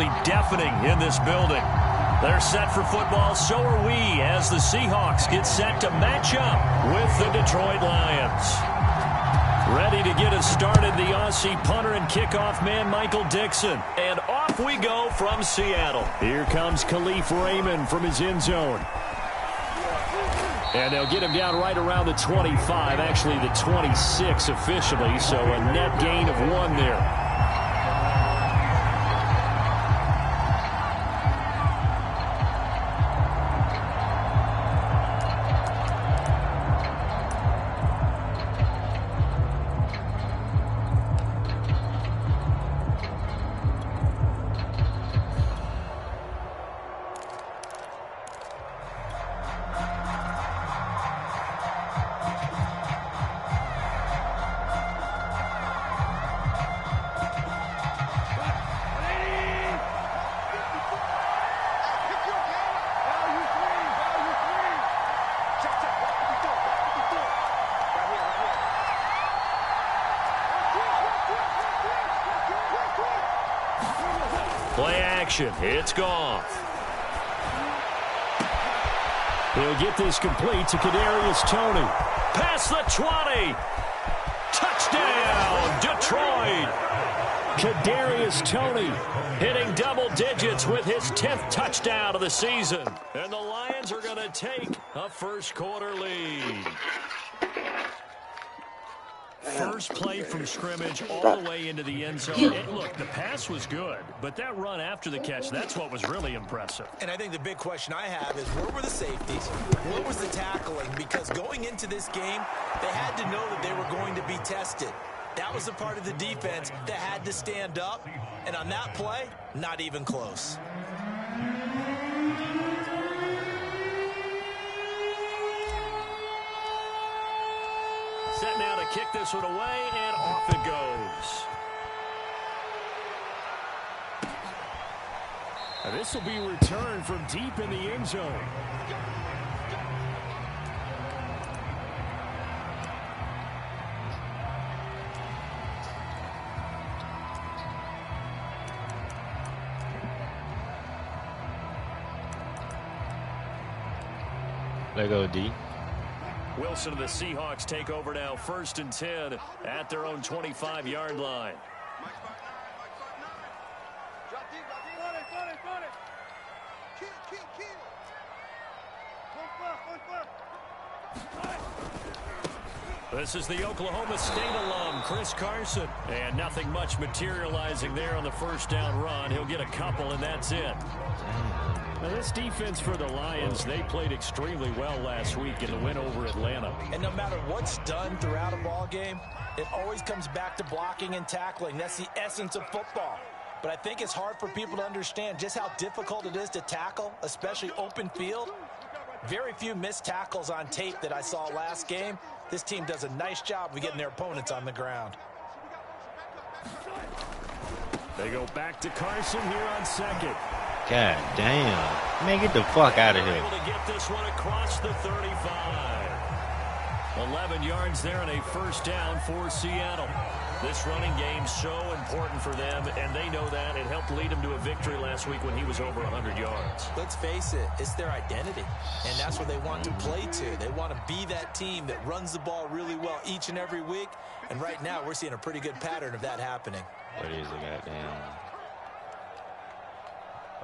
absolutely deafening in this building. They're set for football, so are we, as the Seahawks get set to match up with the Detroit Lions. Ready to get us started, the Aussie punter and kickoff man, Michael Dixon. And off we go from Seattle. Here comes Khalif Raymond from his end zone. And they'll get him down right around the 25, actually the 26 officially, so a net gain of 1 there. Play action. It's Goff. He'll get this complete to Kadarius Toney. Past the 20. Touchdown, Detroit. Kadarius Toney hitting double digits with his 10th touchdown of the season. And the Lions are going to take a first quarter lead. First play from scrimmage all the way into the end zone. And look, the pass was good, but that run after the catch, that's what was really impressive. And I think the big question I have is, where were the safeties? What was the tackling? Because going into this game, they had to know that they were going to be tested. That was a part of the defense that had to stand up. And on that play, not even close. Set now to kick this one away, and off it goes. And this will be returned from deep in the end zone. Let go, D. Wilson and the Seahawks take over now, 1st and 10 at their own 25-yard line. This is the Oklahoma State alum, Chris Carson. And nothing much materializing there on the first down run. He'll get a couple, and that's it. Now, this defense for the Lions, they played extremely well last week in the win over Atlanta. And no matter what's done throughout a ball game, it always comes back to blocking and tackling. That's the essence of football. But I think it's hard for people to understand just how difficult it is to tackle, especially open field. Very few missed tackles on tape that I saw last game. This team does a nice job of getting their opponents on the ground. They go back to Carson here on 2nd. God damn. Man, get the fuck out of here. Able to get this one across the 35. 11 yards there and a first down for Seattle. This running game so important for them, and they know that. It helped lead them to a victory last week when he was over 100 yards. Let's face it, it's their identity, and that's what they want to play to. They want to be that team that runs the ball really well each and every week, and right now we're seeing a pretty good pattern of that happening. What is it, goddamn?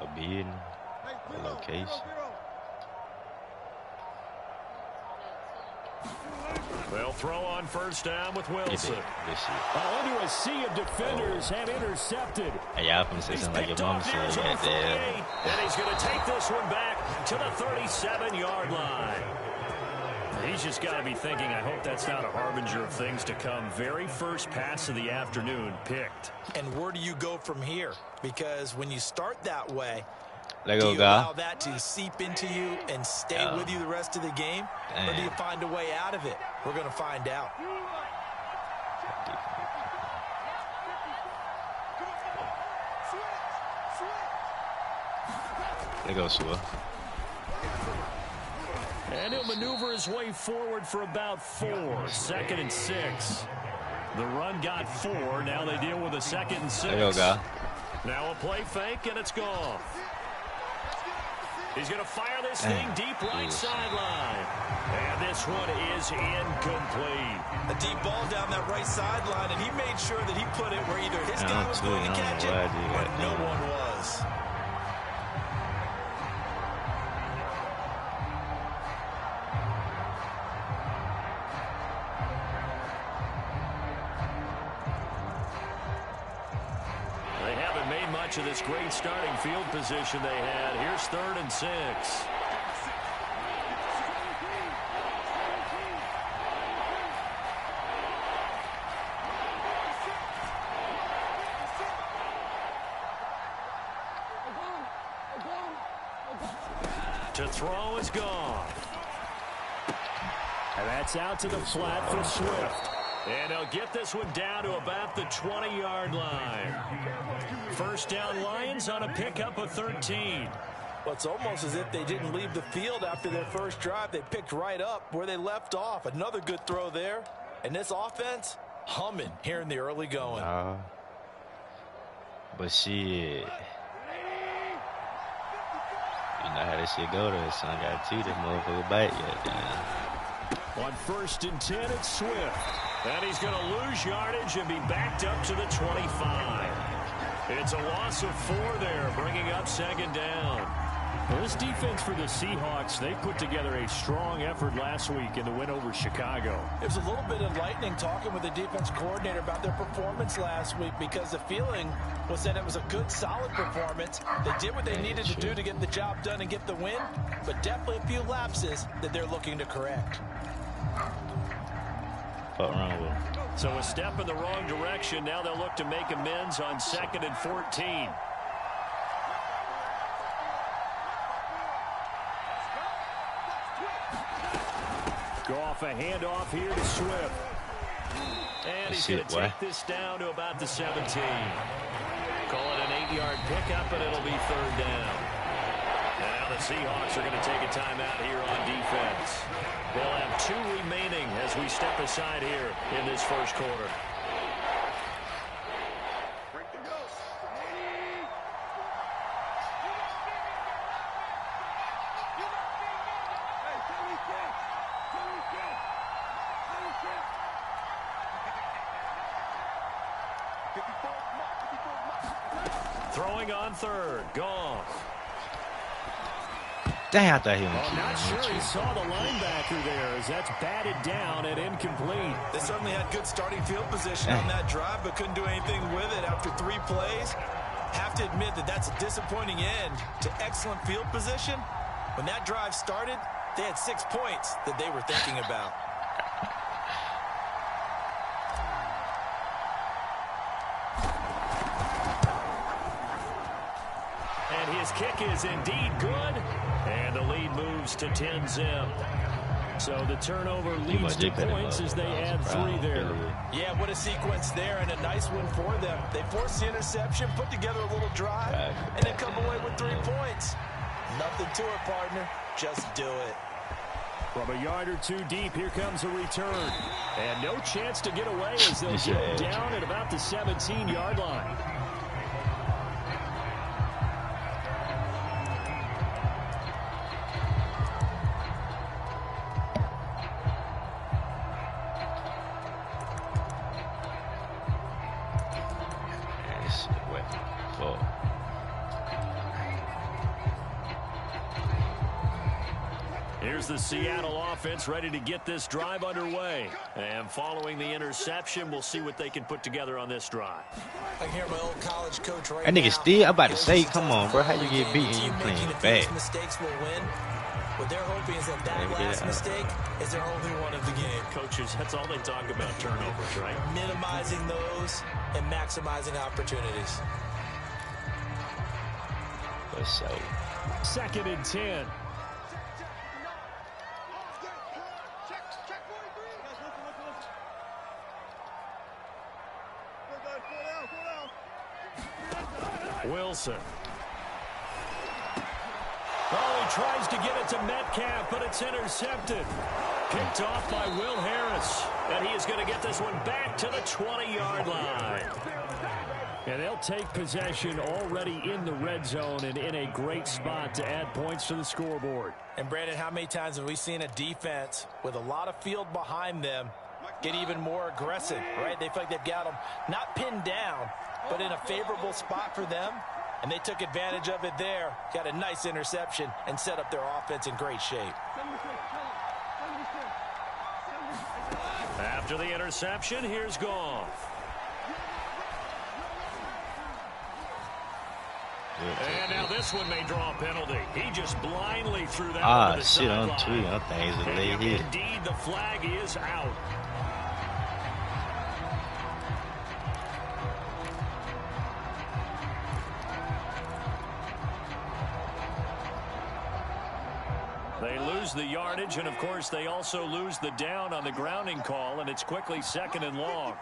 A bid, a location. They'll throw on first down with Wilson. Onto a sea of defenders have intercepted. Hey, y'all from say something like your mom said. And he's going to take this one back to the 37-yard line. He's just got to be thinking, I hope that's not a harbinger of things to come. Very first pass of the afternoon picked. And where do you go from here? Because when you start that way, do you allow that to seep into you and stay with you the rest of the game? Or do you find a way out of it? We're going to find out. There goes Sua. And he'll maneuver his way forward for about 4. 2nd and 6. The run got 4. Now they deal with a 2nd and 6. There you go, guy. Now a play fake, and it's gone. He's going to fire this thing deep right sideline. And this one is incomplete. A deep ball down that right sideline, and he made sure that he put it where either his guy was going to catch it or no one was. They haven't made much of this great starting field position they had. Here's 3rd and 6. To throw is gone. And that's out to the flat for Swift. And they'll get this one down to about the 20-yard line. First down Lions on a pickup of 13. Well, it's almost as if they didn't leave the field after their first drive. They picked right up where they left off. Another good throw there. And this offense, humming here in the early going. But shit. You know how this shit go there. Son got to this motherfucker back yet, damn. On 1st and 10, it's Swift. And he's going to lose yardage and be backed up to the 25. It's a loss of 4 there, bringing up 2nd down. Well, this defense for the Seahawks, they put together a strong effort last week in the win over Chicago. It was a little bit enlightening talking with the defense coordinator about their performance last week because the feeling was that it was a good, solid performance. They did what they needed to do to get the job done and get the win, but definitely a few lapses that they're looking to correct. What's wrong with him? So a step in the wrong direction. Now they'll look to make amends on 2nd and 14. Go off a handoff here to Swift. And he's going to take this down to about the 17. Call it an 8-yard pickup, and it'll be 3rd down. Now the Seahawks are going to take a timeout here on defense. They'll have 2 remaining as we step aside here in this first quarter. Throwing on 3rd. Gone. Dang, I thought he was I'm not sure he saw the linebacker there as that's batted down and incomplete. They certainly had good starting field position on that drive, but couldn't do anything with it after 3 plays. Have to admit that that's a disappointing end to excellent field position. When that drive started, they had 6 points that they were thinking about. And his kick is indeed good. And the lead moves to 10-zip. So the turnover leads to points as they add 3 there. Yeah, what a sequence there, and a nice one for them. They forced the interception, put together a little drive, and then come away with 3 points. Nothing to it, partner. Just do it. From a yard or 2 deep, here comes a return. And no chance to get away as they'll get down at about the 17-yard line. Here's the Seattle offense ready to get this drive underway. And following the interception, we'll see what they can put together on this drive. I hear my old college coach right that nigga now. still, I'm about to say, come on, bro. How you get beat and you playing bad? Mistakes will win. What they're hoping is that last mistake is their only one of the game. Coaches, that's all they talk about, turnovers, right? Minimizing those and maximizing opportunities. So 2nd and 10. Wilson. Oh, he tries to get it to Metcalf, but it's intercepted. Picked off by Will Harris. And he is going to get this one back to the 20-yard line. And they'll take possession already in the red zone and in a great spot to add points to the scoreboard. And, Brandon, how many times have we seen a defense with a lot of field behind them get even more aggressive, right? They feel like they've got them not pinned down, but in a favorable spot for them. And they took advantage of it there, got a nice interception, and set up their offense in great shape. After the interception, here's Goff. And now this one may draw a penalty. He just blindly threw that one to the shit, I'm sideline. tweeting. I think he's a late hit. Indeed, the flag is out. They lose the yardage, and, of course, they also lose the down on the grounding call, and it's quickly 2nd and long.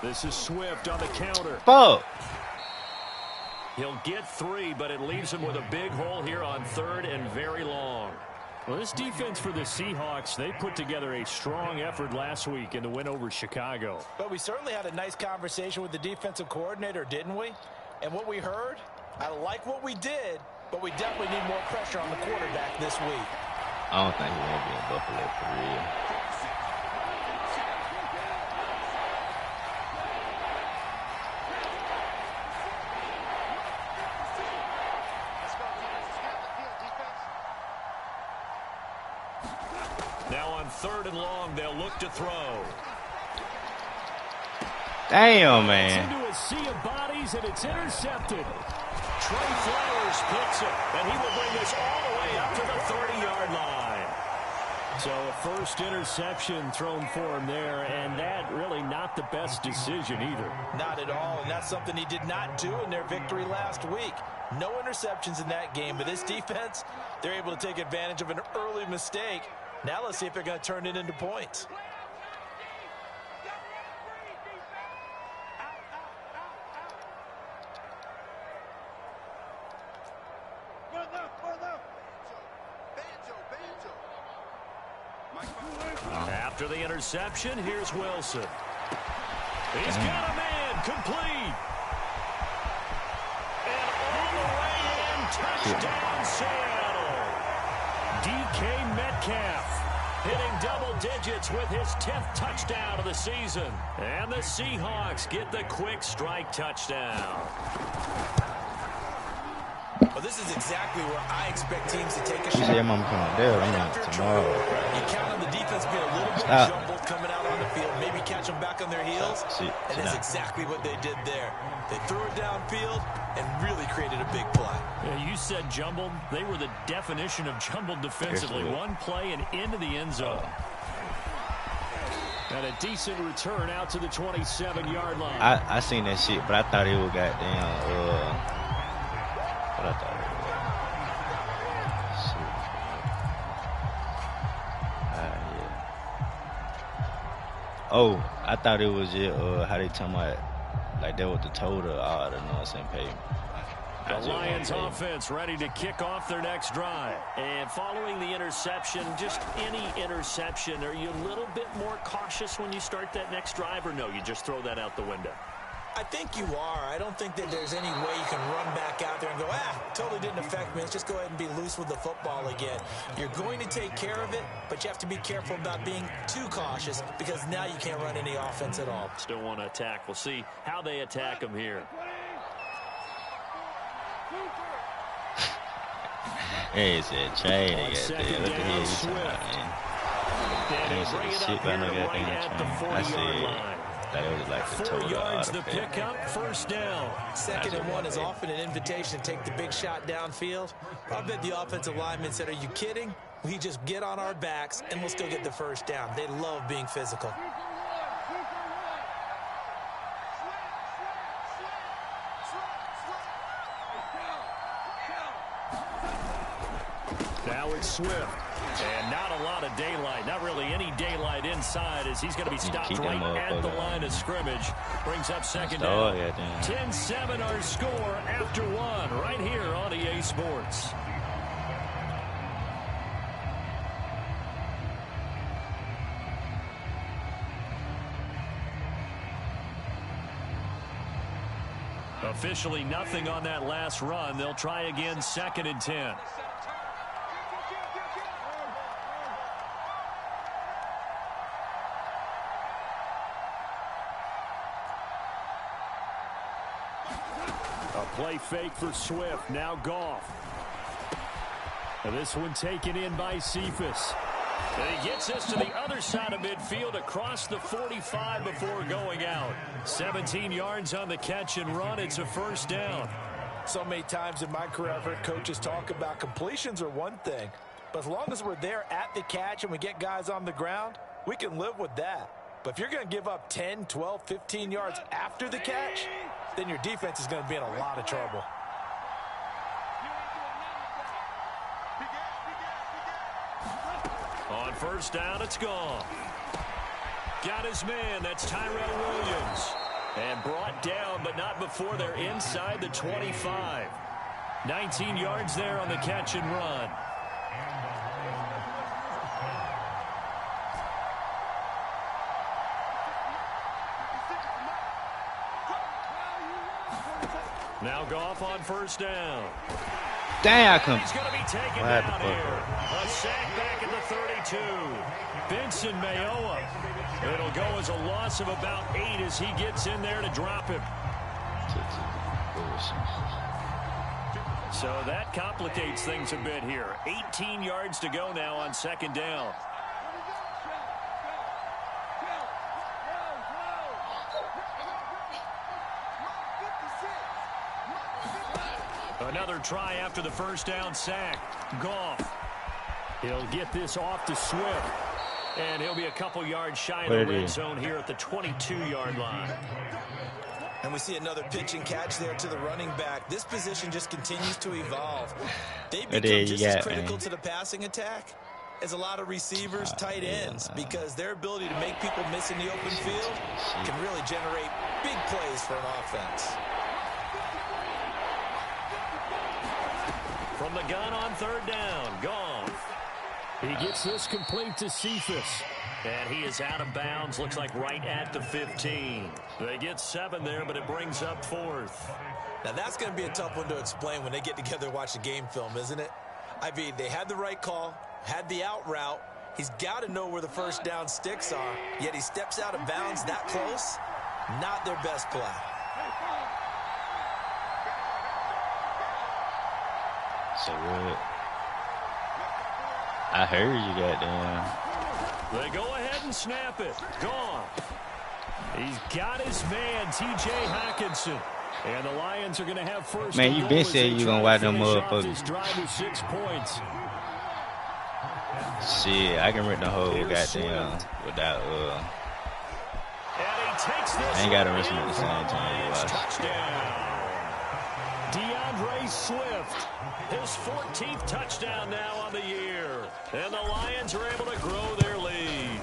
This is Swift on the counter. Fuck. He'll get 3, but it leaves him with a big hole here on 3rd and very long. Well, this defense for the Seahawks, they put together a strong effort last week in the win over Chicago. But we certainly had a nice conversation with the defensive coordinator, didn't we? And what we heard, I like what we did, but we definitely need more pressure on the quarterback this week. I don't think he won't be in Buffalo for real. Now on 3rd and long, they'll look to throw. Damn, man. It's into a sea of bodies, and it's intercepted. Trey Flowers picks it, and he will bring this all the way up to the 30-yard line. So a first interception thrown for him there, and that really not the best decision either. Not at all, and that's something he did not do in their victory last week. No interceptions in that game, but this defense, they're able to take advantage of an early mistake. Now let's see if they're going to turn it into points. After the interception, here's Wilson. He's got a man complete. And all the way in, touchdown Seattle. DK Metcalf hitting double digits with his 10th touchdown of the season. And the Seahawks get the quick strike touchdown. Well, this is exactly where I expect teams to take a You shot. say your mom coming there. I'm not tomorrow. You count on the defense being a little bit jumbled coming out on the field. Maybe catch them back on their heels. And that's exactly what they did there. They threw it downfield and really created a big play. Yeah, you said jumbled. They were the definition of jumbled defensively. One play and into the end zone. And a decent return out to the 27-yard line. I seen that shit, but I thought it was goddamn, what I thought it was. Shit. Yeah. Oh, I thought it was how they talking about, like that was the total all the nonsense payment. The Lions offense ready to kick off their next drive. And following the interception, just any interception, are you a little bit more cautious when you start that next drive, or no, you just throw that out the window? I think you are. I don't think that there's any way you can run back out there and go, totally didn't affect me. Let's just go ahead and be loose with the football again. You're going to take care of it, but you have to be careful about being too cautious because now you can't run any offense at all. Still want to attack. We'll see how they attack them here. Hey, it's a train. What the hell you talking about, man? They bring it up here right at the 40-yard line. That was like the 4 yards the pickup, first down. 2nd and 1 is often an invitation to take the big shot downfield. I bet the offensive linemen said, are you kidding? We just get on our backs and we'll still get the first down. They love being physical. Now it's Swift. And not a lot of daylight, not really any daylight inside, as he's going to be stopped right at the line of scrimmage. Brings up second down. 10-7 our score after one right here on EA Sports. Officially nothing on that last run. They'll try again, 2nd and 10. A play fake for Swift. Now Goff. And this one taken in by Cephas. And he gets us to the other side of midfield across the 45 before going out. 17 yards on the catch and run. It's a first down. So many times in my career, I've heard coaches talk about completions are one thing. But as long as we're there at the catch and we get guys on the ground, we can live with that. But if you're going to give up 10, 12, 15 yards after the catch, then your defense is going to be in a lot of trouble. On first down, it's gone. Got his man. That's Tyrell Williams. And brought down, but not before they're inside the 25. 19 yards there on the catch and run. Now Goff on first down. Dang, I come. He's going to be taken down here. A sack back at the 32. Benson Mayowa. It'll go as a loss of about 8 as he gets in there to drop him. So that complicates things a bit here. 18 yards to go now on second down. Another try after the first down sack. Goff. He'll get this off to Swift. And he'll be a couple yards shy of the red zone here at the 22-yard line. And we see another pitch and catch there to the running back. This position just continues to evolve. They become just as critical to the passing attack as a lot of receivers, tight ends, because their ability to make people miss in the open field can really generate big plays for an offense. From the gun on third down, Goff. He gets this complete to Cephas. And he is out of bounds, looks like right at the 15. They get 7 there, but it brings up 4th. Now that's going to be a tough one to explain when they get together and watch the game film, isn't it? I mean, they had the right call, had the out route. He's got to know where the first down sticks are, yet he steps out of bounds that close. Not their best play. So good. I heard you, goddamn. They go ahead and snap it. Gone. He's got his man, T.J. Hockenson. And the Lions are going to have first. Man, you been saying you're going to watch them motherfuckers. This drive with 6 points. Shit, I can rip the whole goddamn without, And he takes this. I ain't got to listen at the same time. Touchdown. DeAndre Swift. His 14th touchdown now on the year. And the Lions are able to grow their lead.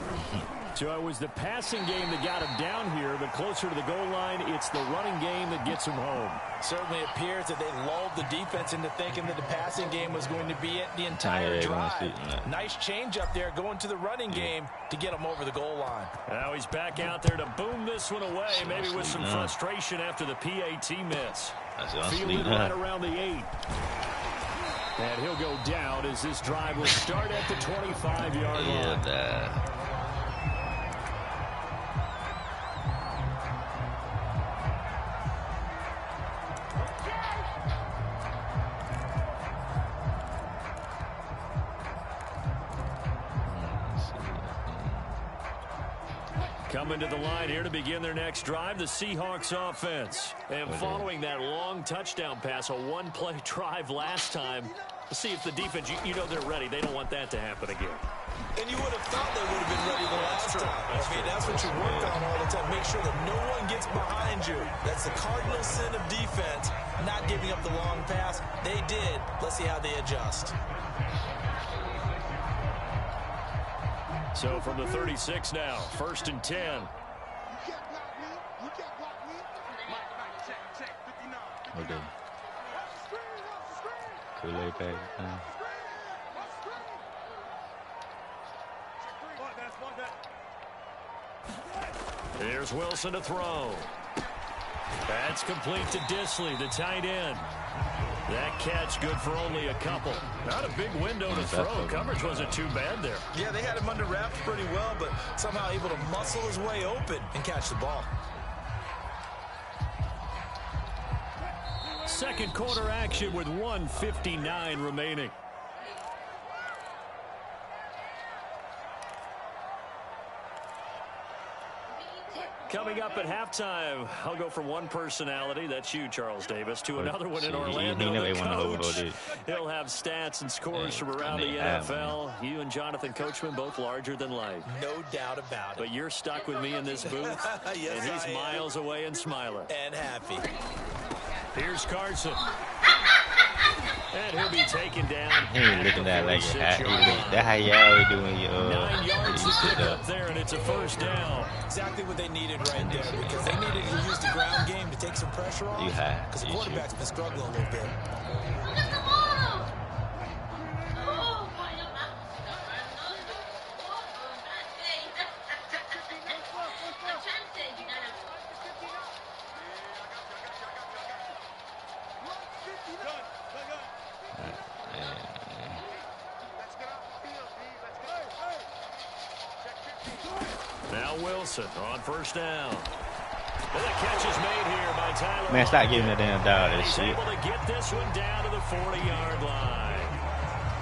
So it was the passing game that got him down here, but closer to the goal line, it's the running game that gets him home. Certainly appears that they lulled the defense into thinking that the passing game was going to be it the entire drive. Nice change up there going to the running game to get him over the goal line. Now he's back out there to boom this one away, maybe with some frustration after the PAT miss. Fielded right around the 8. And he'll go down as this drive will start at the 25-yard line. Coming to the line here to begin their next drive, the Seahawks offense. And following that long touchdown pass, a one-play drive last time, let's see if the defense, you know they're ready. They don't want that to happen again. And you would have thought they would have been ready the last time. That's what you work on all the time. Make sure that no one gets behind you. That's the cardinal sin of defense, not giving up the long pass. They did. Let's see how they adjust. So from the 36 now, 1st and 10. Okay. Kool-Aid bag. Here's Wilson to throw. That's complete to Disley, the tight end. That catch good for only a couple. Not a big window to throw. Coverage wasn't too bad there. Yeah, they had him under wraps pretty well, but somehow able to muscle his way open and catch the ball. Second quarter action with 1:59 remaining. Coming up at halftime, I'll go from one personality, that's you, Charles Davis, to another one in Orlando. The coach, he'll have stats and scores from around the NFL. You and Jonathan Coachman, both larger than life. No doubt about it. But you're stuck with me in this booth, yes, and he's miles away and smiling. And happy. Here's Carson. And he'll be taken down. He ain't looking at like that's how you always doing your 9 yards to pick up there, and it's a first down. Exactly what they needed right there, because they needed to use the ground game to take some pressure off. Because the quarterback's been struggling a little bit. Now Wilson on first down. Well, the catch is made here by Tyler. Man, stop giving that damn dog that He's shit. able to get this one down to the 40-yard line.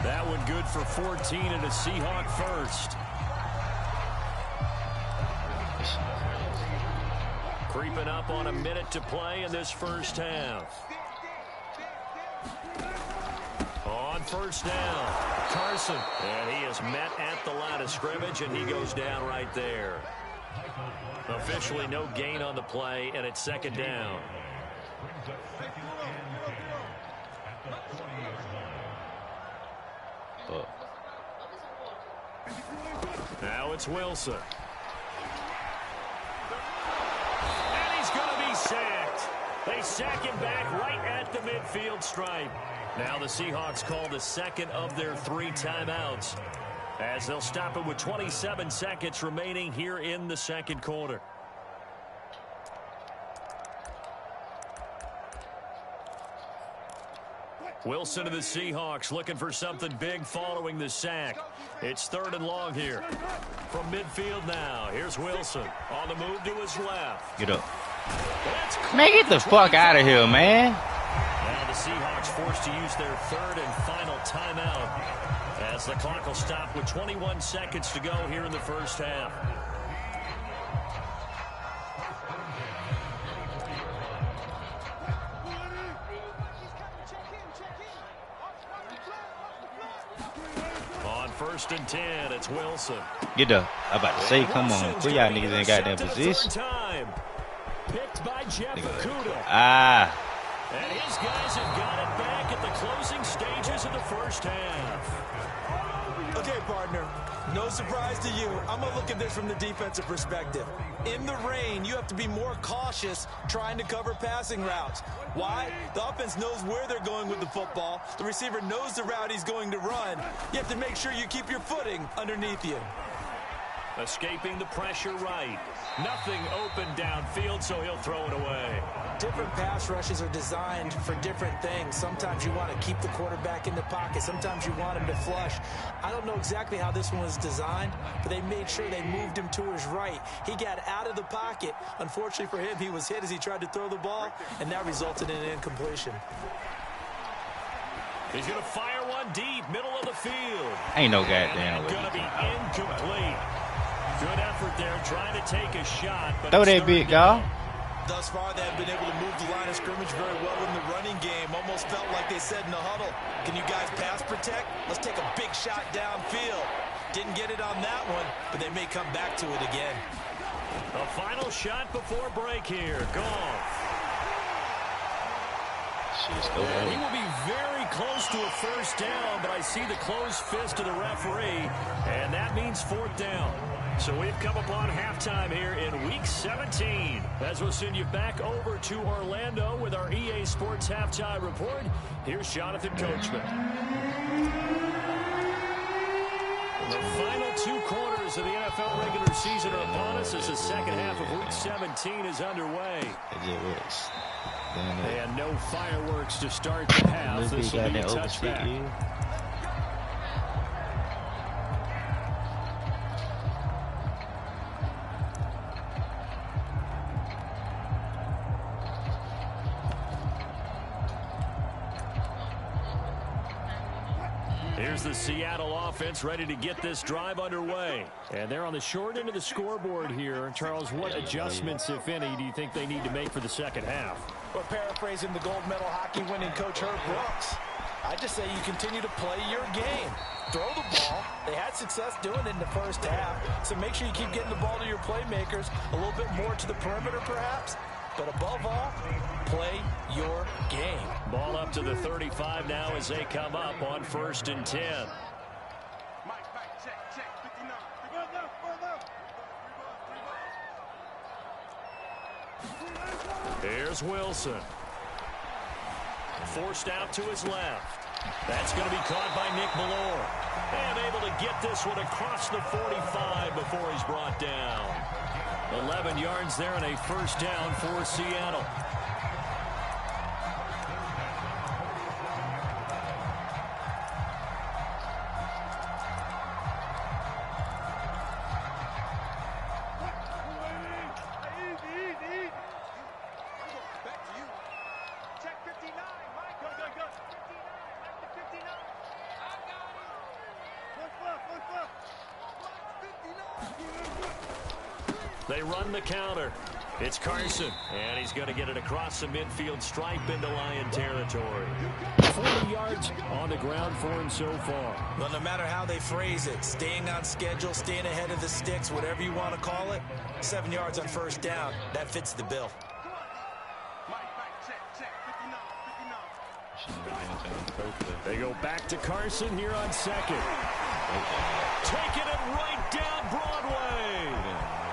That one good for 14 and a Seahawk first. Creeping up on a minute to play in this first half. On first down, Carson. And he is met at the line of scrimmage, and he goes down right there. Officially no gain on the play, and it's second down. Now it's Wilson. And he's going to be sacked. They sack him back right at the midfield stripe. Now the Seahawks call the second of their 3 timeouts, as they'll stop it with 27 seconds remaining here in the second quarter. Wilson to the Seahawks looking for something big following the sack. It's 3rd and long here. From midfield now, here's Wilson on the move to his left. Get up. Man, get the fuck out of here, man. Now the Seahawks forced to use their 3rd and final timeout, as the clock will stop with 21 seconds to go here in the first half. On 1st and 10, it's Wilson. Get up. I'm about to say, come on. Put y'all niggas in goddamn position. Picked by Jeff Okudah. And his guys have got it back at the closing stages of the first half. Okay, partner, no surprise to you. I'm going to look at this from the defensive perspective. In the rain, you have to be more cautious trying to cover passing routes. Why? The offense knows where they're going with the football. The receiver knows the route he's going to run. You have to make sure you keep your footing underneath you. Escaping the pressure right. Nothing open downfield, so he'll throw it away. Different pass rushes are designed for different things. Sometimes you want to keep the quarterback in the pocket. Sometimes you want him to flush. I don't know exactly how this one was designed, but they made sure they moved him to his right. He got out of the pocket. Unfortunately for him, he was hit as he tried to throw the ball, and that resulted in an incompletion. He's going to fire one deep, middle of the field. Ain't no goddamn way. Going to be incomplete. Good effort there, trying to take a shot. But throw that big, y'all. Thus far, they have been able to move the line of scrimmage very well in the running game. Almost felt like they said in the huddle, can you guys pass protect? Let's take a big shot downfield. Didn't get it on that one, but they may come back to it again. A final shot before break here. Goff. He will be very close to a first down, but I see the closed fist of the referee, and that that means 4th down. So we've come upon halftime here in Week 17. As we'll send you back over to Orlando with our EA Sports Halftime Report, here's Jonathan Coachman. The final 2 quarters of the NFL regular season are upon us as the second half of Week 17 is underway. And no fireworks to start the half. This will be a touchback. Here's the Seattle offense ready to get this drive underway. And they're on the short end of the scoreboard here. Charles, what adjustments, if any, do you think they need to make for the second half? Well, paraphrasing the gold medal hockey winning coach Herb Brooks, I just say you continue to play your game. Throw the ball. They had success doing it in the first half. So make sure you keep getting the ball to your playmakers, a little bit more to the perimeter perhaps. But above all, play your game. Ball up to the 35 now as they come up on 1st and 10. Here's Wilson. Forced out to his left. That's going to be caught by Nick Ballore. And able to get this one across the 45 before he's brought down. 11 yards there and a 1st down for Seattle. They run the counter. It's Carson, and he's going to get it across the midfield stripe into Lion territory. 40 yards on the ground for him so far. Well, no matter how they phrase it, staying on schedule, staying ahead of the sticks, whatever you want to call it, 7 yards on 1st down, that fits the bill. They go back to Carson here on 2nd. Taking it right down Broadway.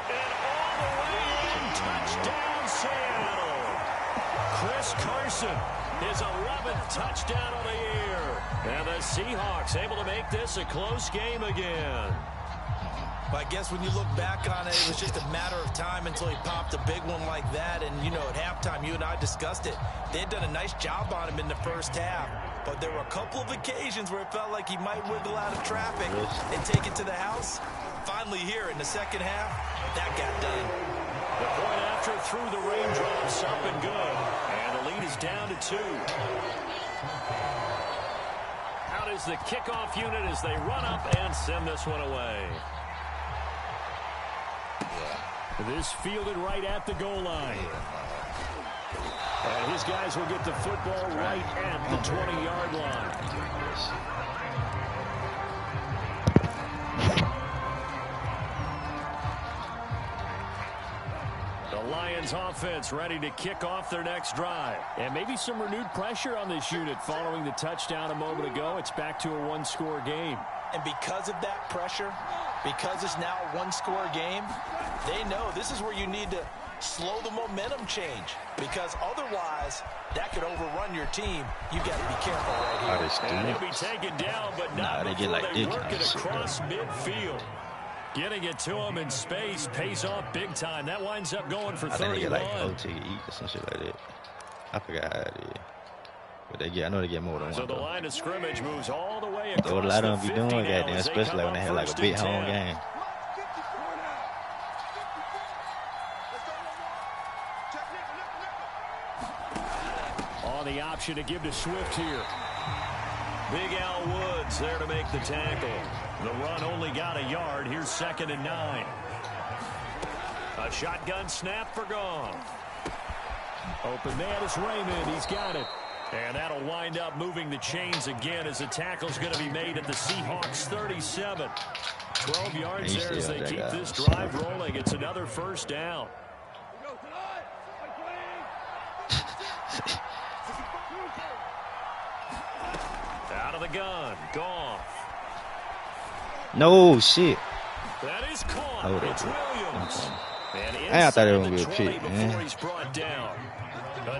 And all the way in, touchdown Seattle. Chris Carson, his 11th touchdown of the year. And the Seahawks able to make this a close game again. Well, I guess when you look back on it, it was just a matter of time until he popped a big one like that. And, you know, at halftime, you and I discussed it. They had done a nice job on him in the first half. But there were a couple of occasions where it felt like he might wiggle out of traffic and take it to the house. Finally here in the second half, that got done. The point after through the raindrops up and good. And the lead is down to 2. Out is the kickoff unit as they run up and send this one away. This fielded right at the goal line. And his guys will get the football right at the 20-yard line. The Lions offense ready to kick off their next drive. And maybe some renewed pressure on this unit following the touchdown a moment ago. It's back to a one-score game. And because of that pressure, because it's now a one-score game, they know this is where you need to slow the momentum change, because otherwise that could overrun your team. You've got to be careful right here. And he'll be taken down, but not before they work it across midfield. Getting it to him in space pays off big time. That winds up going for 31. I think they get like OTE or some shit like that. I forgot how it is. But they get, I know they get more than one. So the line of scrimmage moves all the way across. What a lot of them be doing, goddamn, especially when they have like a big home game. On the option to give to Swift here. Big Al Woods there to make the tackle. The run only got a yard. Here's 2nd and 9. A shotgun snap for Goff. Open man is Raymond. He's got it. And that'll wind up moving the chains again as the tackle's going to be made at the Seahawks 37. 12 yards there as they keep this drive rolling. It's another 1st down. Out of the gun, Goff. No shit. That is caught. Hold It's it. Williams. And I thought it was gonna be a pick, man. Before he's brought down.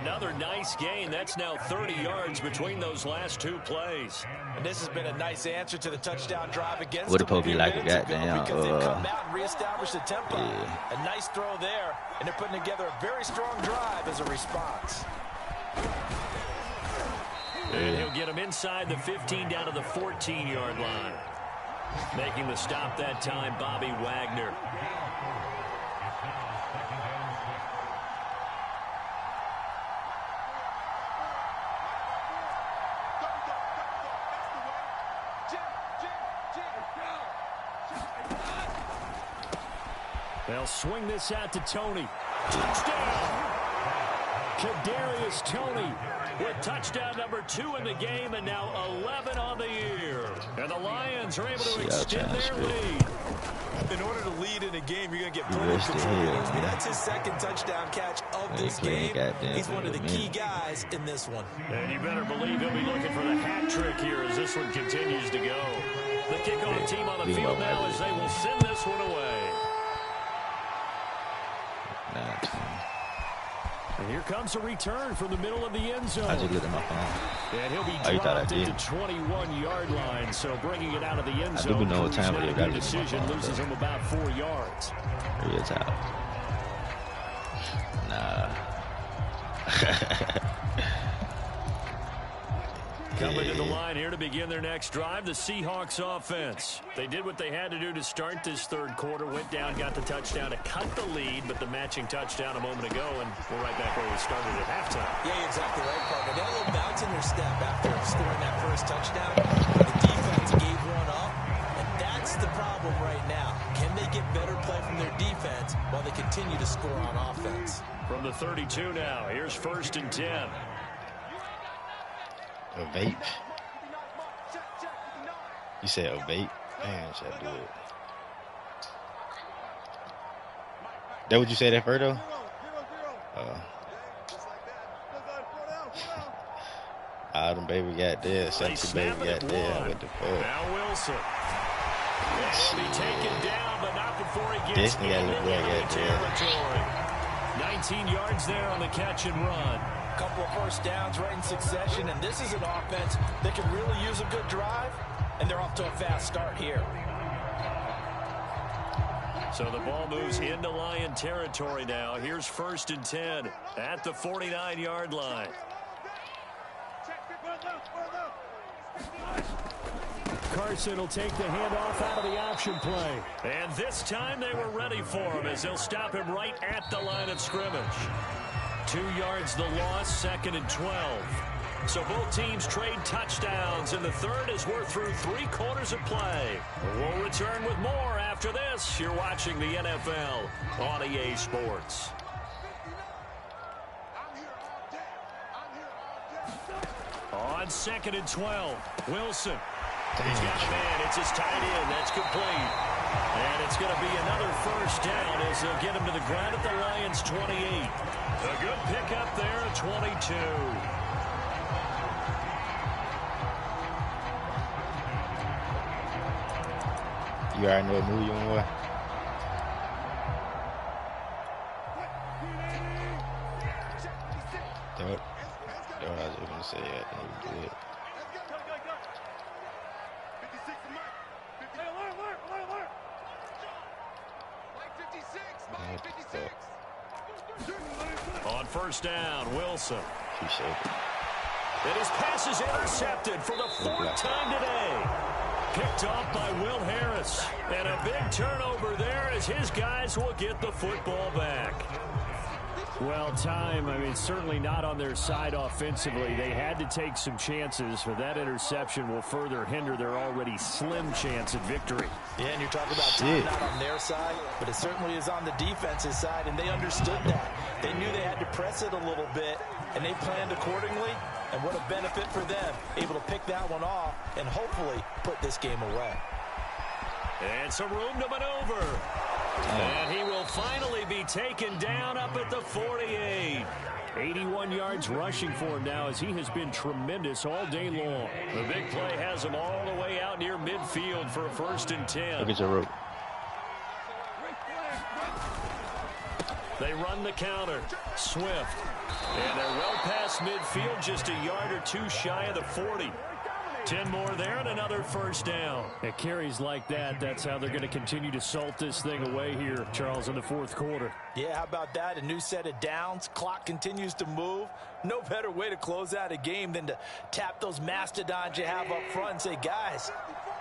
Another nice gain. That's now 30 yards between those last two plays. And this has been a nice answer to the touchdown drive against Would them have probably a few like a minutes ago goddamn, because they've come out and reestablished the tempo. yeah. A nice throw there, and they're putting together a very strong drive as a response. And he'll get him inside the 15 down to the 14-yard line. Making the stop that time, Bobby Wagner. They'll swing this out to Tony. Touchdown! Kadarius Toney with touchdown number 2 in the game, and now 11 on the year. And the Lions are able to extend their lead. In order to lead in a game, you're going to get plenty of contributors. That's his second touchdown catch of this game. He's one of the key guys in this one. And you better believe he'll be looking for the hat trick here as this one continues to go. The kickoff team on the field now as they will send this one away. And here comes a return from the middle of the end zone. I just looked at my phone. And he'll be dropped at the 21-yard line, so bringing it out of the end zone. I do know what time it is. Good decision, loses him about 4 yards. Real time. Nah. Coming to the line here to begin their next drive, the Seahawks offense. They did what they had to do to start this third quarter, went down, got the touchdown to cut the lead, but the matching touchdown a moment ago, and we're right back where we started at halftime. Yeah, you're exactly right, partner. They had a little bounce in their step after scoring that first touchdown. The defense gave one up, and that's the problem right now. Can they get better play from their defense while they continue to score on offense? From the 32 now, here's 1st and 10. A vape? You said a vape? Man, should I do it? That what you said at first, though? Them baby got there. Sexy baby got there. What the fuck? Now Wilson. He'll be taken down, but not before he gets into the territory. 19 yards there on the catch and run. Couple of first downs right in succession, and this is an offense that can really use a good drive, and they're off to a fast start here. So the ball moves into Lion territory now. Here's 1st and 10 at the 49-yard line. Carson will take the handoff out of the option play. And this time they were ready for him as they'll stop him right at the line of scrimmage. 2 yards the loss, 2nd and 12. So both teams trade touchdowns in the third as we're through 3 quarters of play. We'll return with more after this. You're watching the NFL on EA Sports. On 2nd and 12, Wilson. He's got a man. It's his tight end. That's complete. And it's going to be another first down as they'll get him to the ground at the Lions' 28. A good pickup there at 22. You already know what move you want. That's what I was going to say. I think we do it. On first down, Wilson. And his pass is intercepted for the 4th time today. Picked off by Will Harris. And a big turnover there as his guys will get the football back. Well, time, certainly not on their side offensively. They had to take some chances, for that interception will further hinder their already slim chance at victory. Yeah, and you're talking about time not on their side, but it certainly is on the defensive side, and they understood that. They knew they had to press it a little bit, and they planned accordingly, and what a benefit for them, able to pick that one off and hopefully put this game away. And some room to maneuver. And he will finally be taken down up at the 48. 81 yards rushing for him now as he has been tremendous all day long. The big play has him all the way out near midfield for a 1st and 10. Look at your rope. They run the counter. Swift. And they're well past midfield, just a yard or two shy of the 40. 10 more there and another 1st down. At carries like that, that's how they're going to continue to salt this thing away here, Charles, in the 4th quarter. Yeah, how about that? A new set of downs. Clock continues to move. No better way to close out a game than to tap those mastodons you have up front and say, guys,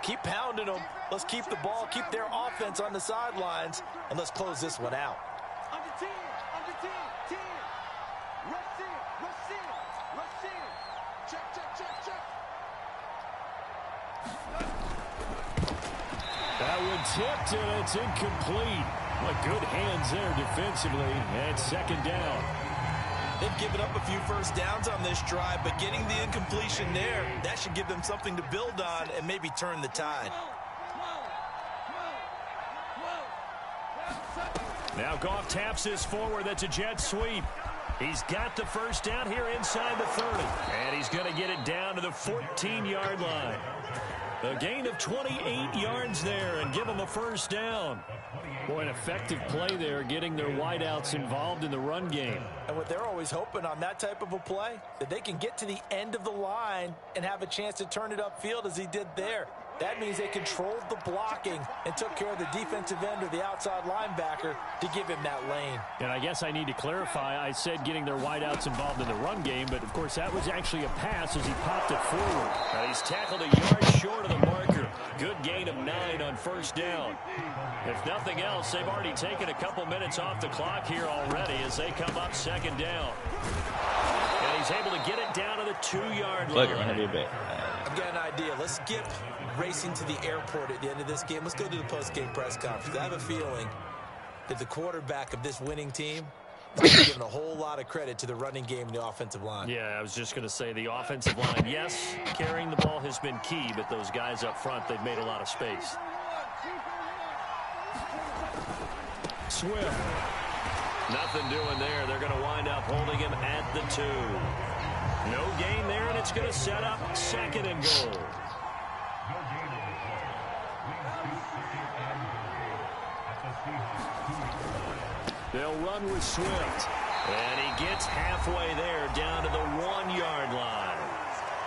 keep pounding them. Let's keep the ball, keep their offense on the sidelines, and let's close this one out. That one tipped, and it's incomplete. But good hands there defensively, and 2nd down. They've given up a few 1st downs on this drive, but getting the incompletion there, that should give them something to build on and maybe turn the tide. Now Goff taps this forward. That's a jet sweep. He's got the 1st down here inside the 30. And he's going to get it down to the 14-yard line. A gain of 28 yards there and give them a 1st down. Boy, an effective play there, getting their wideouts involved in the run game. And what they're always hoping on that type of a play, that they can get to the end of the line and have a chance to turn it upfield as he did there. That means they controlled the blocking and took care of the defensive end or the outside linebacker to give him that lane. And I guess I need to clarify, I said getting their wideouts involved in the run game, but of course that was actually a pass as he popped it forward. Now he's tackled a yard short of the marker. Good gain of 9 on 1st down. If nothing else, they've already taken a couple minutes off the clock here already as they come up 2nd down. And he's able to get it down to the 2-yard line. I've got an idea. Let's skip racing to the airport at the end of this game. Let's go to the post-game press conference. I have a feeling that the quarterback of this winning team is giving a whole lot of credit to the running game and the offensive line. Yeah, I was just going to say the offensive line, yes, carrying the ball has been key, but those guys up front, they've made a lot of space. Swift. Nothing doing there. They're going to wind up holding him at the 2. No gain there, and it's going to set up 2nd and goal. They'll run with Swift. And he gets halfway there down to the 1-yard line.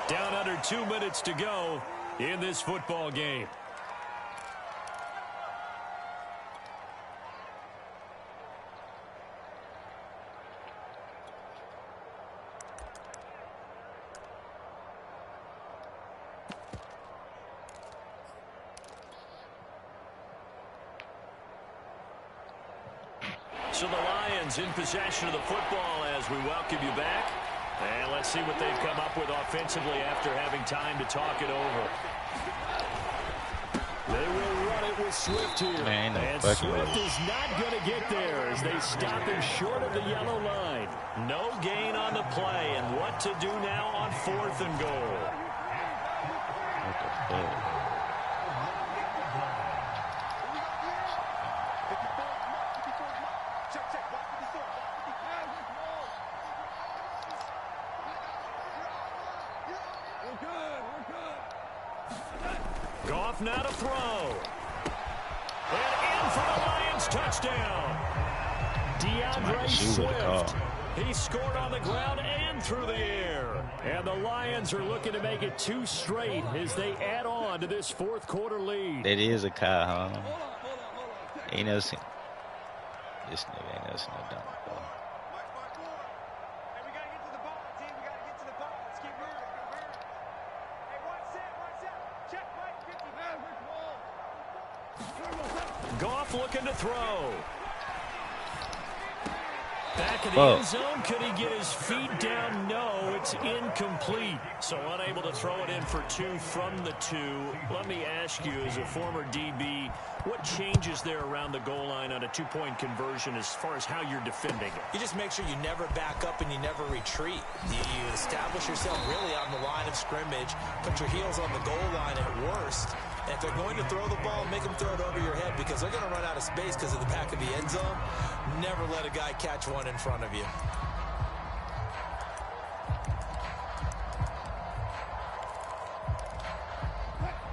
Down under 2 minutes to go in this football game. So the Lions in possession of the football as we welcome you back. And let's see what they've come up with offensively after having time to talk it over. They will run it with Swift here. And Swift is not going to get there as they stop him short of the yellow line. No gain on the play. And what to do now on 4th and goal. What the fuck? Goff now to throw. And in for the Lions touchdown. DeAndre Swift. He scored on the ground and through the air. And the Lions are looking to make it 2 straight as they add on to this 4th quarter lead. That is a car, huh? Ain't never seen. This nigga ain't never seen no dumb ball. Goff looking to throw. Back in the end zone. Could he get his feet down? No, it's incomplete. So unable to throw it in for 2 from the 2. Let me ask you, as a former DB, what changes there around the goal line on a two-point conversion as far as how you're defending it? You just make sure you never back up and you never retreat. You establish yourself really on the line of scrimmage, put your heels on the goal line at worst. And if they're going to throw the ball, make them throw it over your head because they're going to run out of space because of the back of the end zone. Never let a guy catch one in front of you.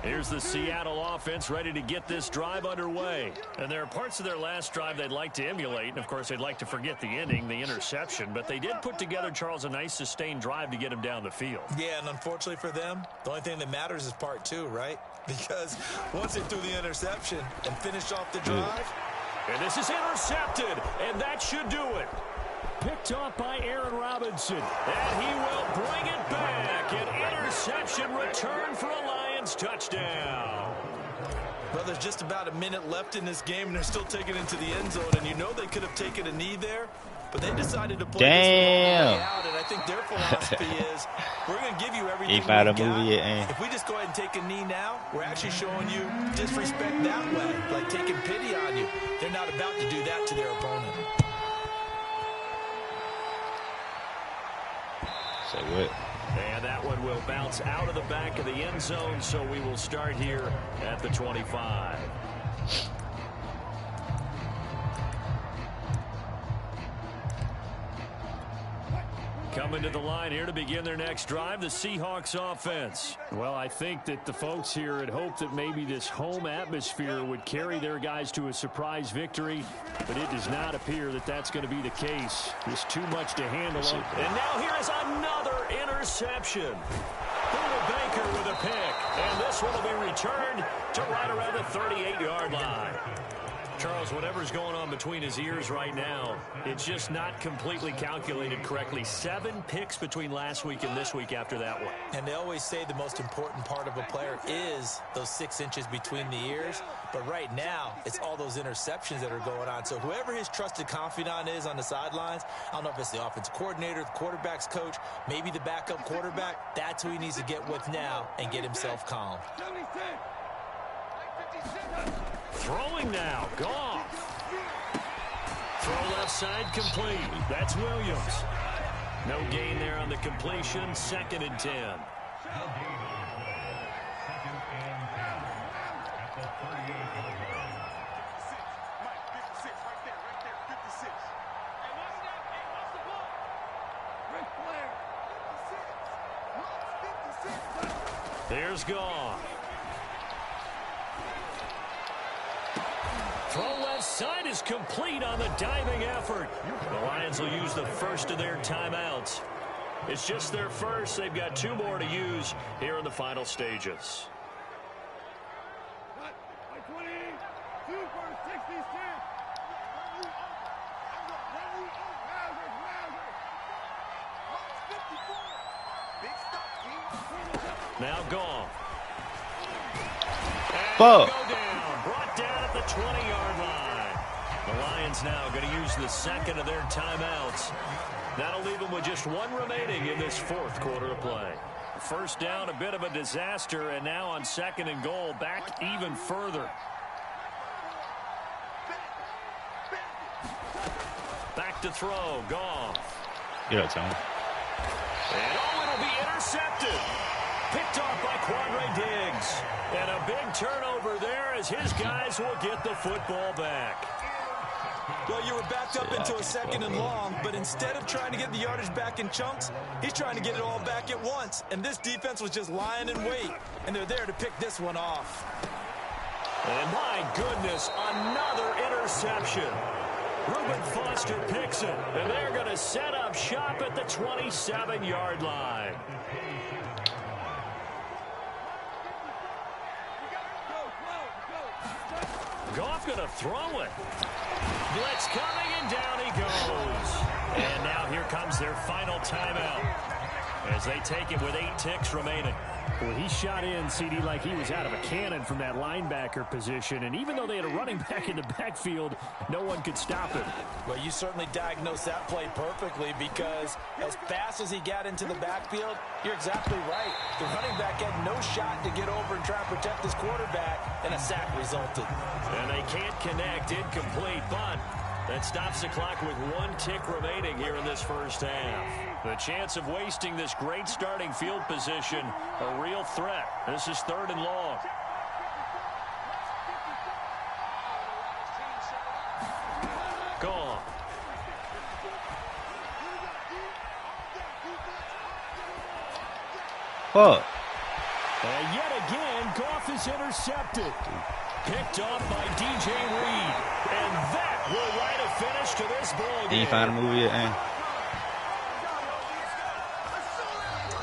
Here's the Seattle offense ready to get this drive underway. And there are parts of their last drive they'd like to emulate. And, of course, they'd like to forget the ending, the interception. But they did put together, Charles, a nice sustained drive to get him down the field. Yeah, and unfortunately for them, the only thing that matters is part two, right? Because once they threw the interception and finished off the drive. And this is intercepted, and that should do it. Picked off by Aaron Robinson. And he will bring it back. An interception return for a Lions touchdown. Well, there's just about a minute left in this game, and they're still taking it into the end zone. And you know they could have taken a knee there, but they decided to play this one all the way out. And I think their philosophy is, we're going to give you everything we got. If we just go ahead and take a knee now, we're actually showing you disrespect that way, like taking pity on you. They're not about to do that to their opponent. And that one will bounce out of the back of the end zone, so we will start here at the 25. Coming to the line here to begin their next drive, the Seahawks offense. Well, I think that the folks here had hoped that maybe this home atmosphere would carry their guys to a surprise victory, but it does not appear that that's going to be the case. Just too much to handle. And now here is another interception. Buda Baker with a pick, and this one will be returned to right around the 38-yard line. Charles, whatever's going on between his ears right now, it's just not completely calculated correctly. 7 picks between last week and this week after that one. And they always say the most important part of a player is those 6 inches between the ears. But right now, it's all those interceptions that are going on. So whoever his trusted confidant is on the sidelines, I don't know if it's the offensive coordinator, the quarterback's coach, maybe the backup quarterback, that's who he needs to get with now and get himself calm. Throwing now, Goff. Throw left side complete. That's Williams. No gain there on the completion. 2nd and 10. There's Goff. Throw left side is complete on the diving effort. The Lions will use the first of their timeouts. It's just their first. They've got 2 more to use here in the final stages. Now Goff. Brought down at the 20-yard line. The Lions now going to use the 2nd of their timeouts. That'll leave them with just 1 remaining in this 4th quarter of play. First down, a bit of a disaster, and now on 2nd and goal, back even further. Back to throw, Goff. Yeah, Tom. And it'll be intercepted. Picked off by Quandre Diggs. And a big turnover there as his guys will get the football back. Well, you were backed up into a 2nd and long, but instead of trying to get the yardage back in chunks, he's trying to get it all back at once. And this defense was just lying in wait, and they're there to pick this one off. And my goodness, another interception. Reuben Foster picks it, and they're going to set up shop at the 27-yard line. Goff going to throw it. Blitz coming, and down he goes. And now here comes their final timeout as they take it with 8 ticks remaining. Well, he shot in, CD, like he was out of a cannon from that linebacker position. And even though they had a running back in the backfield, no one could stop him. Well, you certainly diagnosed that play perfectly, because as fast as he got into the backfield, you're exactly right. The running back had no shot to get over and try and protect his quarterback, and a sack resulted. And they can't connect, incomplete, but that stops the clock with 1 tick remaining here in this first half. The chance of wasting this great starting field position, a real threat. This is 3rd and long. Gone. Fuck. And yet again, Goff is intercepted. Picked off by DJ Reed. And that will write a finish to this ball game. Did you find a movie yet, man?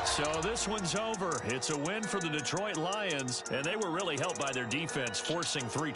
So this one's over. It's a win for the Detroit Lions, and they were really helped by their defense, forcing 3